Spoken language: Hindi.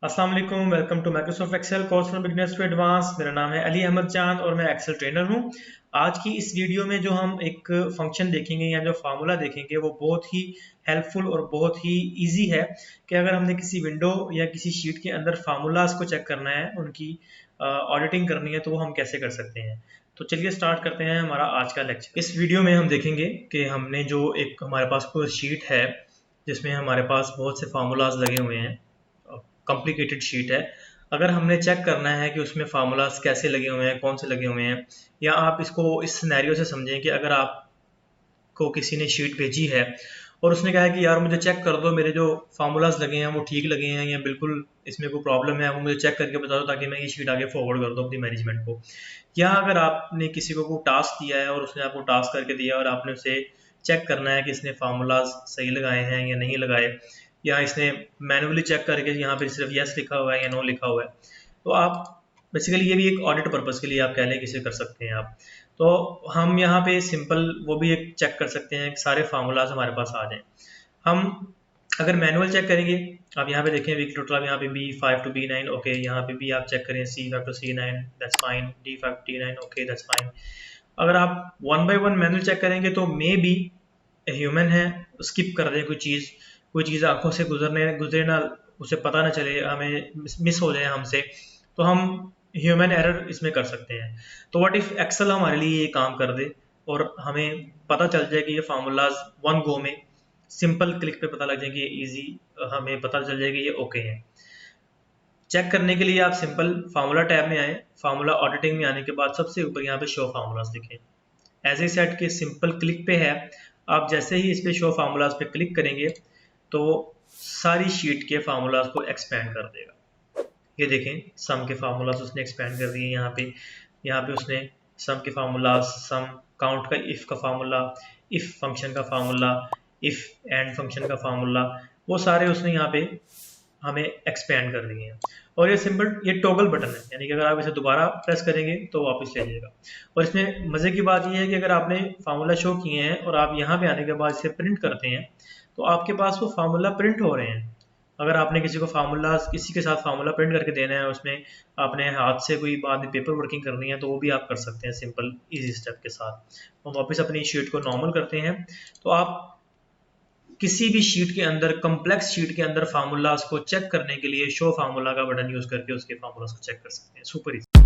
अस्सलाम वालेकुम, welcome to Microsoft Excel course from beginners to advance. मेरा नाम है अली अहमद चांद और मैं एक्सेल ट्रेनर हूं। आज की इस वीडियो में जो हम एक फंक्शन देखेंगे या जो फार्मूला देखेंगे वो बहुत ही हेल्पफुल और बहुत ही इजी है कि अगर हमने किसी विंडो या किसी शीट के अंदर फार्मूलाज को चेक करना है, उनकी ऑडिटिंग करनी है, तो वो हम कैसे कर सकते हैं। तो चलिए स्टार्ट करते हैं हमारा आज का लेक्चर। इस वीडियो में हम देखेंगे कि हमने जो एक हमारे पास कोई शीट है जिसमें हमारे पास बहुत से फार्मूलाज लगे हुए हैं, कॉम्प्लिकेटेड शीट है। अगर हमने चेक करना है कि उसमें फार्मूलाज कैसे लगे हुए हैं, कौन से लगे हुए हैं, या आप इसको इस सिनेरियो से समझें कि अगर आपको किसी ने शीट भेजी है और उसने कहा है कि यार मुझे चेक कर दो, मेरे जो फार्मूलाज लगे हैं वो ठीक लगे हैं या बिल्कुल इसमें कोई प्रॉब्लम है, वो मुझे चेक करके बता दो ताकि मैं ये शीट आगे फॉरवर्ड कर दूँ अपनी मैनेजमेंट को। या अगर आपने किसी को कोई टास्क दिया है और उसने आपको टास्क करके दिया और आपने उसे चेक करना है कि इसने फार्मूलाज सही लगाए हैं या नहीं लगाए, या इसने मैनुअली चेक करके यहाँ पे सिर्फ यस लिखा हुआ है या नो लिखा हुआ है, तो आप बेसिकली ये भी एक ऑडिट पर्पस के लिए आप कह लें किसे कर सकते हैं आप। तो हम यहाँ पे सिंपल वो भी एक चेक कर सकते हैं कि सारे फार्मूलाज हमारे पास आ जाएं। हम अगर मैनुअल चेक करेंगे, आप यहाँ पे देखें वीक टोटल, आप यहाँ पे B5 to B9 ओके, यहाँ पे भी आप चेक करें C5 to C9 that's fine, D5 to D9 okay that's fine. अगर आप one by one manual check करेंगे तो मे बी ह्यूमन है, स्किप कर दें कोई चीज़ आंखों से गुजरे ना, उसे पता ना चले, हमें मिस हो जाए हमसे, तो हम ह्यूमन एरर इसमें कर सकते हैं। तो व्हाट इफ एक्सेल हमारे लिए ये काम कर दे और हमें पता चल जाए कि ये फार्मूलाज वन गो में सिंपल क्लिक पे पता लग जाए कि ये इजी, हमें पता चल जाए कि ये ओके है। चेक करने के लिए आप सिंपल फार्मूला टैब में आए, फार्मूला ऑडिटिंग में आने के बाद सबसे ऊपर यहाँ पे शो फार्मूलाज दिखें, एज ए सेट के सिंपल क्लिक पे है। आप जैसे ही इस पे शो फार्मूलाज पे क्लिक करेंगे तो सारी शीट के फार्मूलाज को एक्सपेंड कर देगा। ये देखें, सम के फार्मूलाज उसने एक्सपेंड कर दिए। यहाँ पे उसने सम के फार्मूलाज, सम काउंट का, इफ का फार्मूला, इफ फंक्शन का फार्मूला, इफ एंड फंक्शन का फार्मूला, वो सारे उसने यहाँ पे हमें एक्सपेंड कर दिए हैं। और ये सिंपल ये टॉगल बटन है, यानी कि अगर आप इसे दोबारा प्रेस करेंगे तो वापस ले जाएगा। और इसमें मज़े की बात ये है कि अगर आपने फार्मूला शो किए हैं और आप यहाँ पे आने के बाद इसे प्रिंट करते हैं तो आपके पास वो फार्मूला प्रिंट हो रहे हैं। अगर आपने किसी के साथ फार्मूला प्रिंट करके देना है, उसमें आपने हाथ से कोई बाद में पेपर वर्किंग करनी है, तो वो भी आप कर सकते हैं सिंपल इजी स्टेप के साथ। हम वापस अपनी शीट को नॉर्मल करते हैं तो आप किसी भी शीट के अंदर, कॉम्प्लेक्स शीट के अंदर फार्मूलाज को चेक करने के लिए शो फार्मूला का बटन यूज करके उसके फार्मूलाज को चेक कर सकते हैं। Super easy.